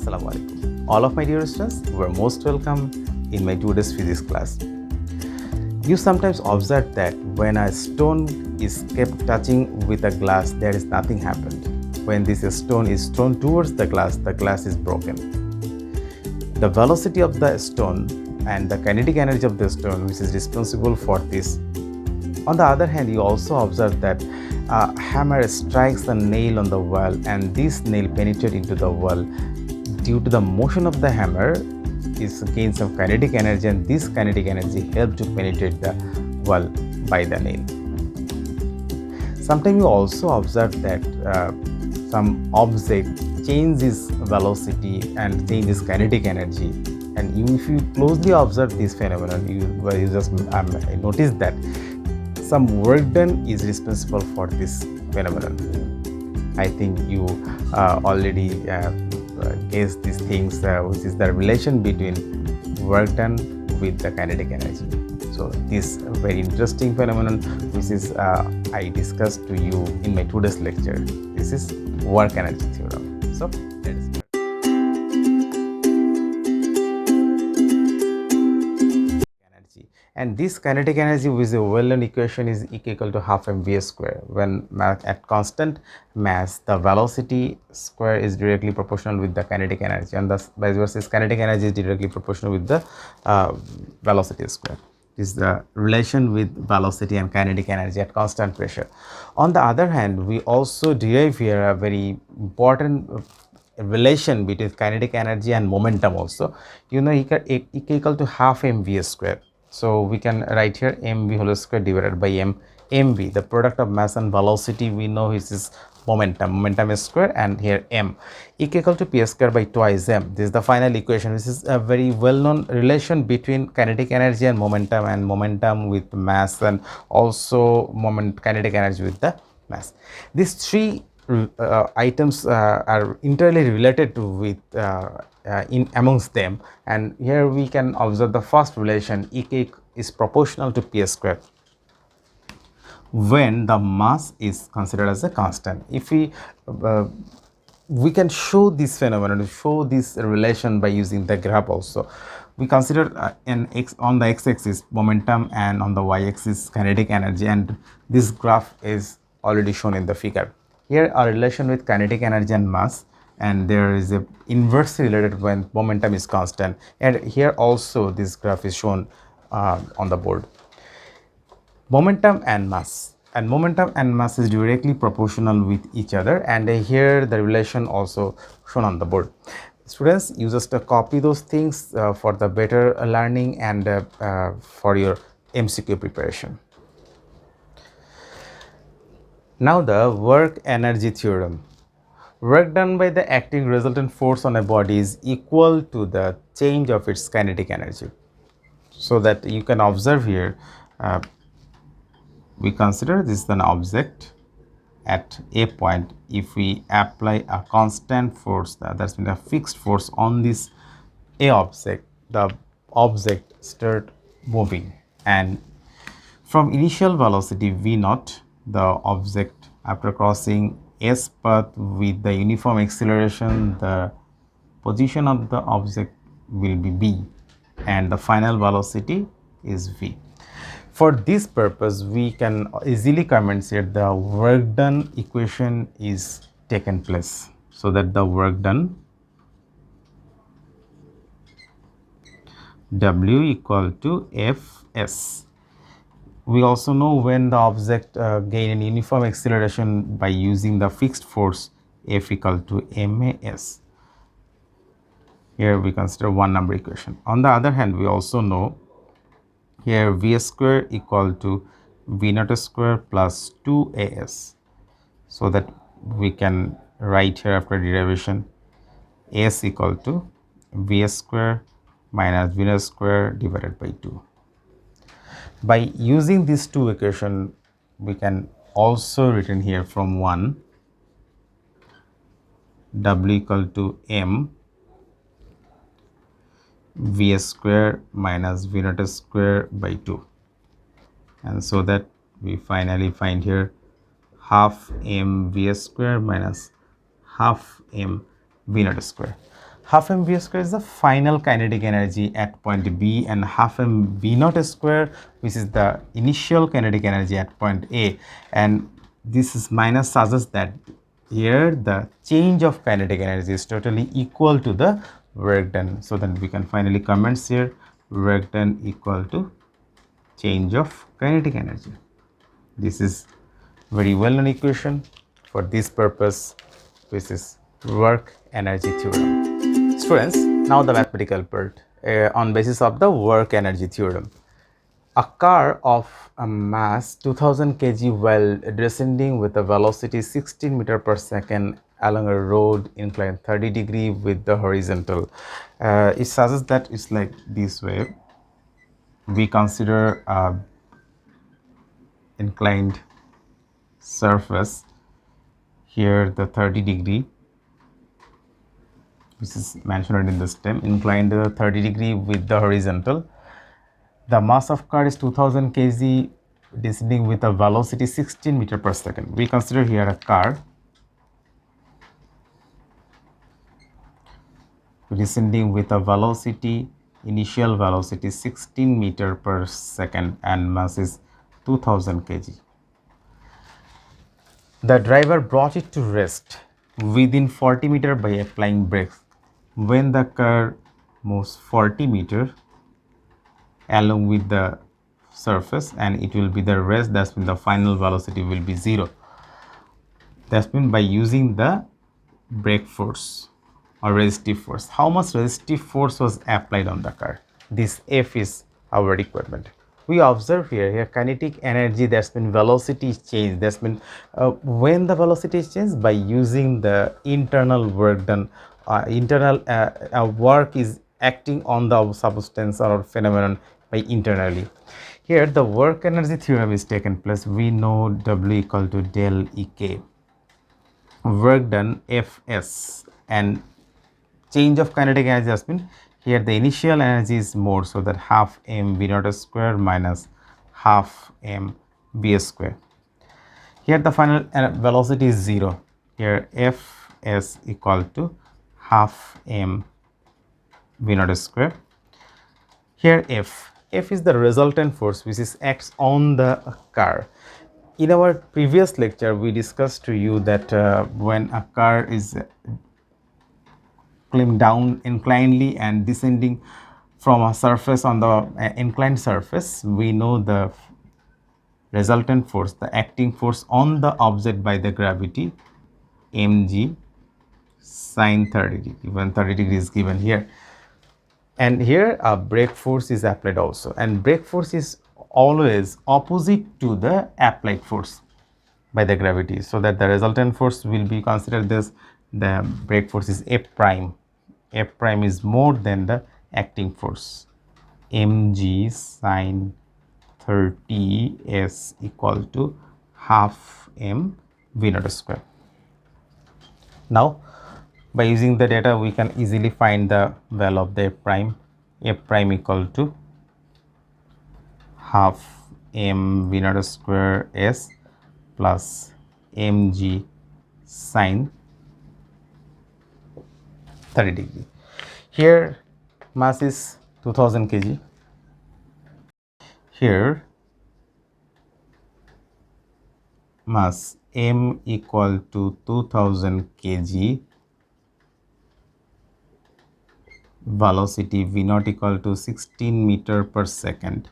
Assalamu alaikum. All of my dear students were most welcome in my today's physics class. You sometimes observe that when a stone is kept touching with a glass, there is nothing happened. When this stone is thrown towards the glass is broken. The velocity of the stone and the kinetic energy of the stone, which is responsible for this. On the other hand, you also observe that a hammer strikes a nail on the wall and this nail penetrates into the wall. Due to the motion of the hammer, it gains some kinetic energy, and this kinetic energy helps to penetrate the wall by the nail. Sometimes you also observe that some object changes velocity and changes kinetic energy, and if you closely observe this phenomenon, you just notice that some work done is responsible for this phenomenon. I think you already guessed these things, which is the relation between work done with the kinetic energy. So this very interesting phenomenon, which is I discussed to you in my today's lecture. This is work energy theorem. So let us start. And this kinetic energy with a well-known equation is equal to half mv square. When at constant mass, the velocity square is directly proportional with the kinetic energy, and thus vice versa, kinetic energy is directly proportional with the velocity square. This is the relation with velocity and kinetic energy at constant pressure. On the other hand, we also derive here a very important relation between kinetic energy and momentum also. You know, equal to half mv square. So we can write here mv whole square divided by mv, the product of mass and velocity we know is momentum is square, and here m equal to p square by twice m. This is the final equation. This is a very well-known relation between kinetic energy and momentum with mass, and also kinetic energy with the mass. These three items are entirely related with in amongst them, and here we can observe the first relation, E is proportional to p square when the mass is considered as a constant. If we can show this phenomenon, show this relation by using the graph also. We consider on the x-axis momentum and on the y-axis kinetic energy, and this graph is already shown in the figure. Here a relation with kinetic energy and mass, and there is a inversely related when momentum is constant, and here also this graph is shown on the board. Momentum and mass is directly proportional with each other, and here the relation also shown on the board. Students, you just copy those things for the better learning and for your MCQ preparation. Now the work energy theorem. Work done by the acting resultant force on a body is equal to the change of its kinetic energy. So that you can observe here, we consider this is an object at a point. If we apply a constant force, that's means a fixed force on this a object, the object start moving, and from initial velocity v0, the object after crossing s path with the uniform acceleration, the position of the object will be b, and the final velocity is v. For this purpose, we can easily compensate the work done equation is taken place, so that the work done W equal to Fs. We also know when the object gain an uniform acceleration by using the fixed force F equal to MAS. Here we consider one number equation. On the other hand, we also know here V square equal to V0 square plus 2AS. So that we can write here after derivation S equal to V square minus V0 square divided by 2. By using these two equations, we can also written here from 1 W equal to M V square minus V0 square by 2, and so that we finally find here half m V square minus half m V0 square. Half mv square is the final kinetic energy at point B, and half mv naught square, which is the initial kinetic energy at point A. And this is minus suggests that here the change of kinetic energy is totally equal to the work done. So then we can finally comments here, work done equal to change of kinetic energy. This is very well known equation. For this purpose, this is work energy theorem. Students, now the mathematical part on basis of the work energy theorem. A car of a mass 2000 kg while descending with a velocity 16 meter per second along a road inclined 30 degree with the horizontal. It suggests that it's like this way. We consider inclined surface here, the 30 degree, which is mentioned in the stem, inclined 30 degree with the horizontal. The mass of car is 2000 kg descending with a velocity 16 meter per second. We consider here a car descending with a velocity, initial velocity 16 meter per second, and mass is 2000 kg. The driver brought it to rest within 40 meter by applying brakes. When the car moves 40 meter along with the surface, and it will be the rest, that's when the final velocity will be 0. That's mean by using the brake force or resistive force. How much resistive force was applied on the car? This F is our requirement. We observe here kinetic energy, that's been velocity change, that's been when the velocity is changed by using the internal work done. Internal work is acting on the substance or phenomenon by internally. Here the work energy theorem is taken place. We know W equal to del Ek, work done Fs, and change of kinetic energy has been here the initial energy is more, so that half m v naught square minus half m v square. Here the final velocity is 0. Here Fs equal to half m v naught square. Here F is the resultant force which is acts on the car. In our previous lecture we discussed to you that when a car is climbing down inclinedly and descending from a surface on the inclined surface, we know the resultant force, the acting force on the object by the gravity, mg sine 30 degree, when 30 degree is given here. And here a brake force is applied also, and brake force is always opposite to the applied force by the gravity, so that the resultant force will be considered this, the brake force is F prime. F prime is more than the acting force, mg sine 30 is equal to half m v naught square. Now by using the data we can easily find the value of the F prime. F prime equal to half m v naught square s plus mg sine 30 degree. Here mass is 2000 kg. Here mass m equal to 2000 kg, velocity v naught equal to 16 meter per second,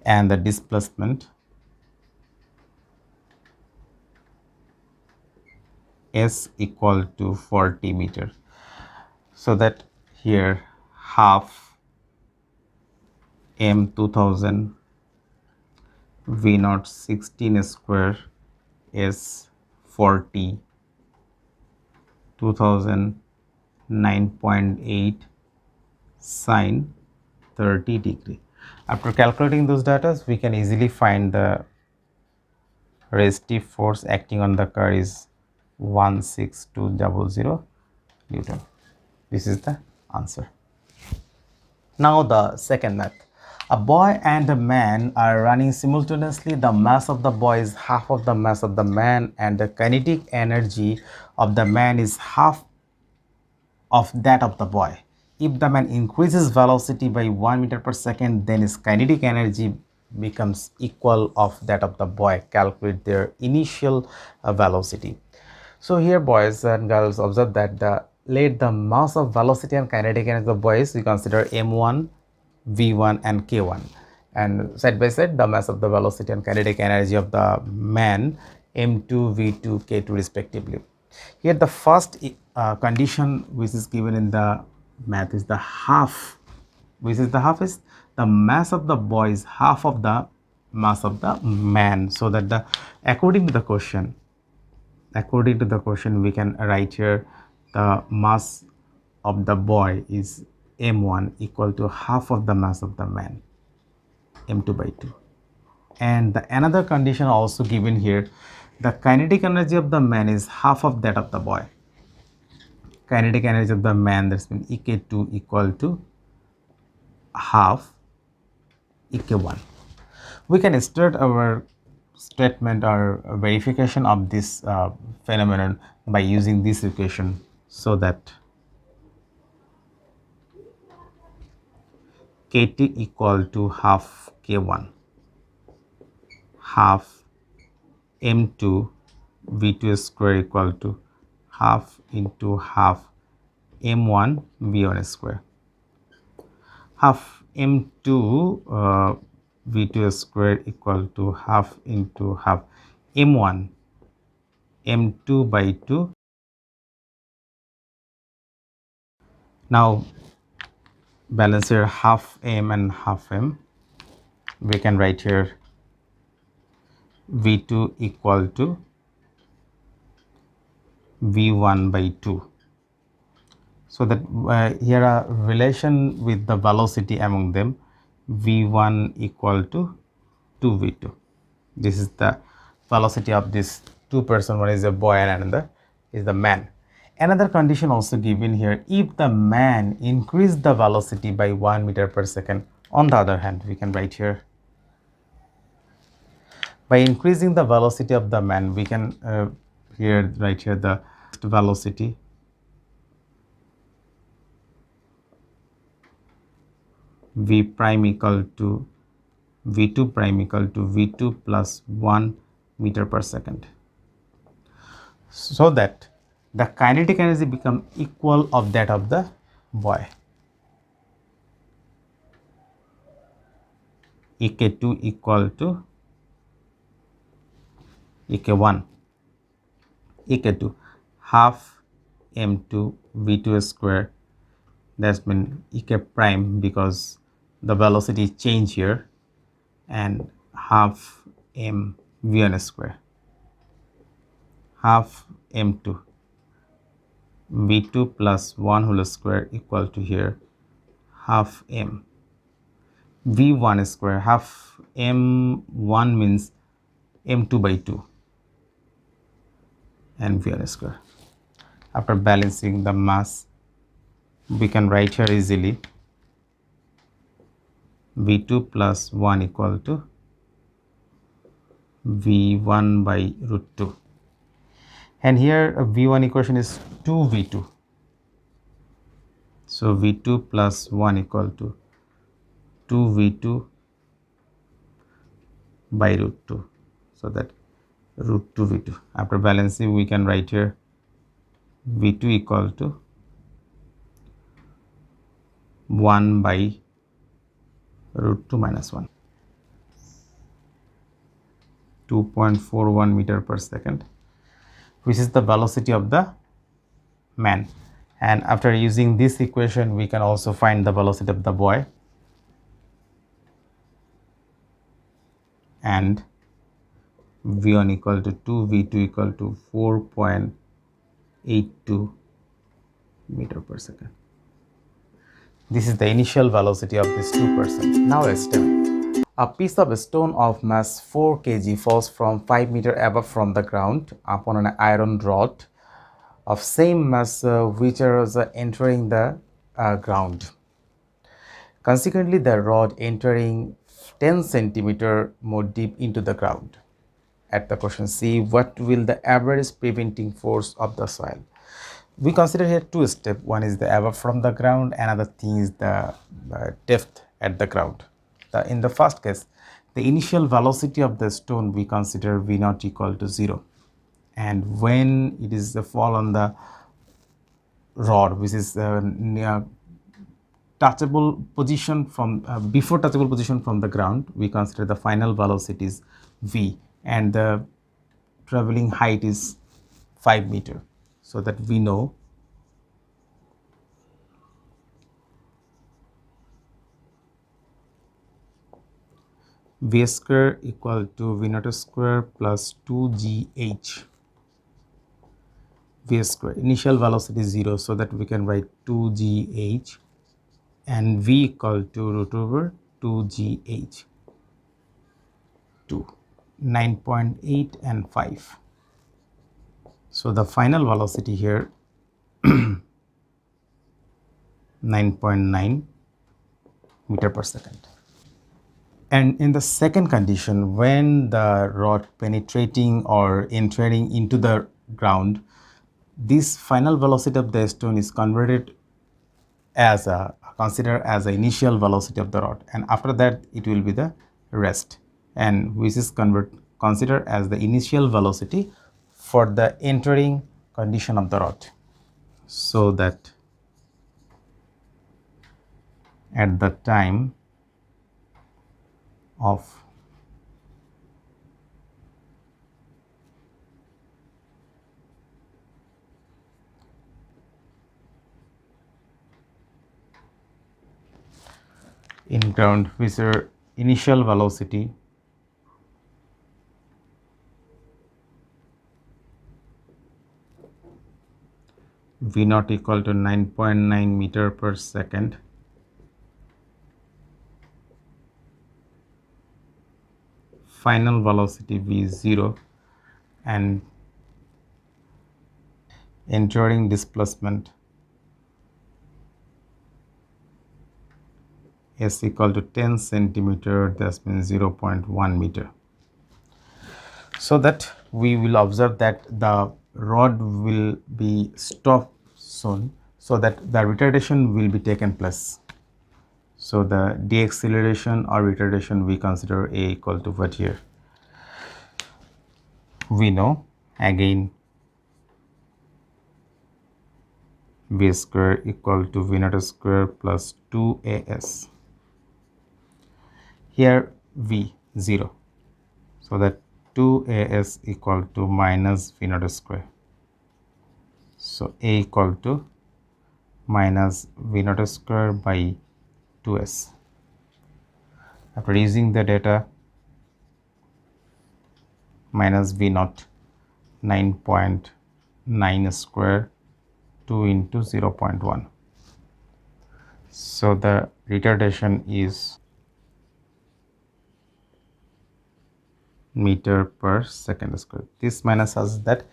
and the displacement s equal to 40 meter. So that here half m 2000 v naught 16 square is 40, 2000 9.8 sine 30 degree. After calculating those data, we can easily find the resistive force acting on the car is 16200 Newton. This is the answer. Now the second math. A boy and a man are running simultaneously. The mass of the boy is half of the mass of the man, and the kinetic energy of the man is half of that of the boy. If the man increases velocity by 1 meter per second, then his kinetic energy becomes equal of that of the boy. Calculate their initial velocity. So here, boys and girls, observe that let the mass of velocity and kinetic energy of boys we consider m1, v1 and k1, and side by side the mass of the velocity and kinetic energy of the man m2, v2, k2 respectively. Here the first condition which is given in the math is the half, which is the half is the mass of the boy is half of the mass of the man, so that the according to the question we can write here the mass of the boy is m1 equal to half of the mass of the man, m2 by 2. And the another condition also given here, the kinetic energy of the man is half of that of the boy. Kinetic energy of the man, that's mean ek2 equal to half ek1. We can start our statement or verification of this phenomenon by using this equation, so that kt equal to half k1 half m2 v2 square equal to half into half m1 v1 square, half m2 v2 square equal to half into half m1 m2 by 2. Now balance here half m and half m. We can write here v2 equal to v1 by 2, so that here a relation with the velocity among them, v1 equal to 2v2. This is the velocity of this two person, one is a boy and another is the man. Another condition also given here, if the man increase the velocity by 1 meter per second. On the other hand, we can write here by increasing the velocity of the man, we can write here the velocity v prime equal to v2 prime equal to v2 plus 1 meter per second, so that the kinetic energy become equal of that of the boy. ek2 equal to ek1, ek2 half m2 v2 square, that's mean ek prime because the velocity change here, and half m v1 square, half m2 v2 plus 1 whole square equal to here half m v1 square, half m1 means m2 by 2 and v1 square. After balancing the mass, we can write here easily v2 plus 1 equal to v1 by root 2, and here v1 equation is 2v2, so v2 plus 1 equal to 2v2 by root 2, so that root 2 v2. After balancing, we can write here v2 equal to 1 by root 2 minus 1, 2.41 meter per second, which is the velocity of the man. And after using this equation, we can also find the velocity of the boy, and v1 equal to 2, v2 equal to 4.82 meter per second. This is the initial velocity of these two persons. Now a step. A piece of stone of mass 4 kg falls from 5 meter above from the ground upon an iron rod of same mass which was entering the ground. Consequently, the rod entering 10 centimeter more deep into the ground. At the question C, what will the average preventing force of the soil? We consider here two steps. One is the above from the ground, another thing is the depth at the ground. In the first case, the initial velocity of the stone we consider v naught equal to 0, and when it is the fall on the rod, which is near touchable position from before touchable position from the ground, we consider the final velocity is v, and the traveling height is 5 meter, so that we know v square equal to v naught square plus 2gh. V square initial velocity is 0, so that we can write 2gh, and v equal to root over 2gh, 2 9.8 and 5. So the final velocity here 9.9 meter per second. And in the second condition, when the rod penetrating or entering into the ground, this final velocity of the stone is converted as a considered as the initial velocity of the rod, and after that it will be the rest, and which is considered as the initial velocity for the entering condition of the rod, so that at the time of in ground, which are initial velocity v naught equal to 9.9 meter per second, final velocity v is 0, and entering displacement s equal to 10 centimeter, that means 0.1 meter. So that we will observe that the rod will be stopped soon, so that the retardation will be taken place. So the deceleration or retardation we consider a equal to what here? We know again v square equal to v naught square plus 2as. Here v 0, so that 2as equal to minus v naught square. So a equal to minus v naught square by 2s. After using the data, minus v naught 9.9 square 2 into 0.1. So the retardation is meter per second square. This minus us that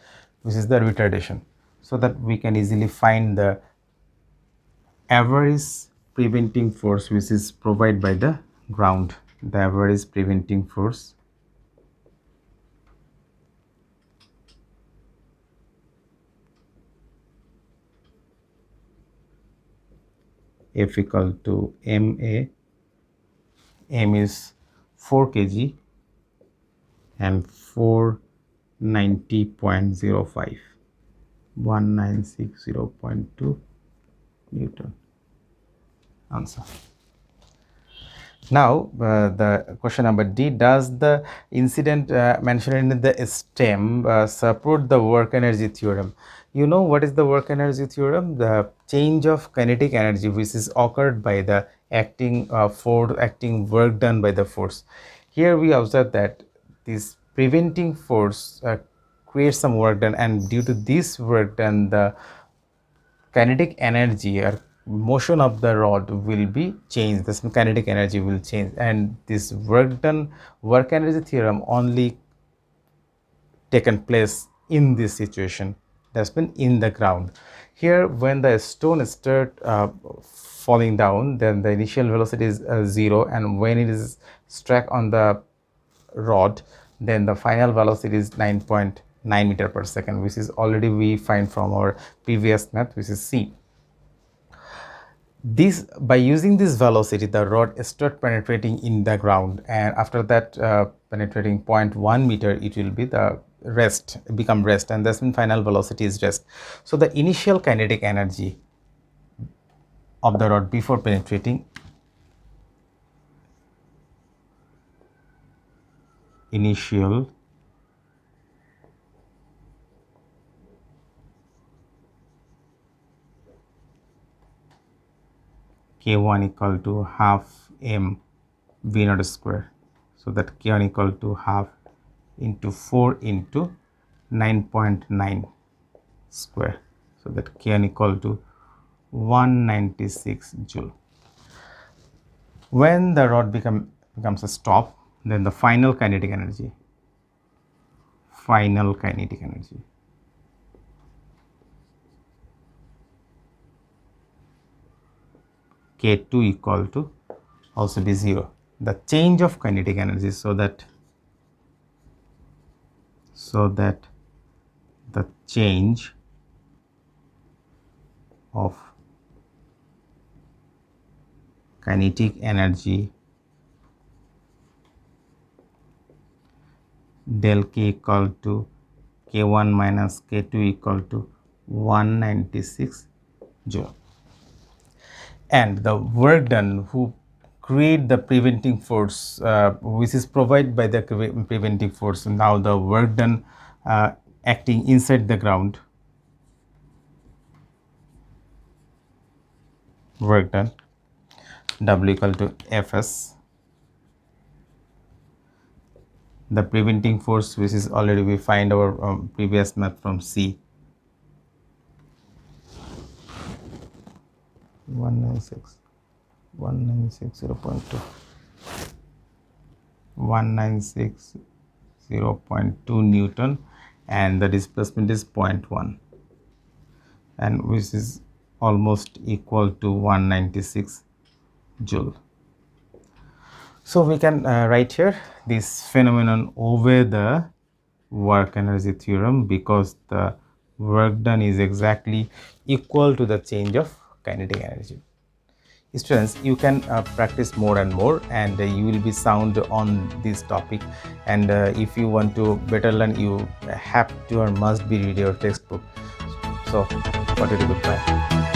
which is the retardation, so that we can easily find the average preventing force which is provided by the ground. The average preventing force F equal to ma. M is 4 kg and 490.05, 1960.2 Newton. Answer. Now the question number D, does the incident mentioned in the stem support the work energy theorem? You know what is the work energy theorem? The change of kinetic energy which is occurred by the acting force, acting work done by the force. Here we observe that this preventing force creates some work done, and due to this work done, the kinetic energy or motion of the rod will be changed. This kinetic energy will change, and this work done, work energy theorem only taken place in this situation, that's been in the ground. Here when the stone start falling down, then the initial velocity is 0, and when it is struck on the rod, then the final velocity is 9.9 9 meter per second, which is already we find from our previous math, which is C. This, by using this velocity, the rod start penetrating in the ground, and after that penetrating 0.1 meter, it will be the become rest, and that's when final velocity is rest. So the initial kinetic energy of the rod before penetrating, initial K1 equal to half m v naught square. So that K1 equal to half into 4 into 9.9 square. So that K1 equal to 196 joule. When the rod becomes a stop, then the final kinetic energy K2 equal to also be 0. The change of kinetic energy, so that the change of kinetic energy del K equal to K1 minus K2 equal to 196 joule. And the work done who create the preventing force, which is provided by the preventing force. Now the work done acting inside the ground, work done W equal to Fs. The preventing force, which is already we find our previous math from C, 196.2 Newton, and the displacement is 0.1, and which is almost equal to 196 joule. So we can write here this phenomenon over the work energy theorem, because the work done is exactly equal to the change of kinetic energy. Students, you can practice more and more, and you will be sound on this topic. And if you want to better learn, you have to or must be read your textbook. So, what is goodbye.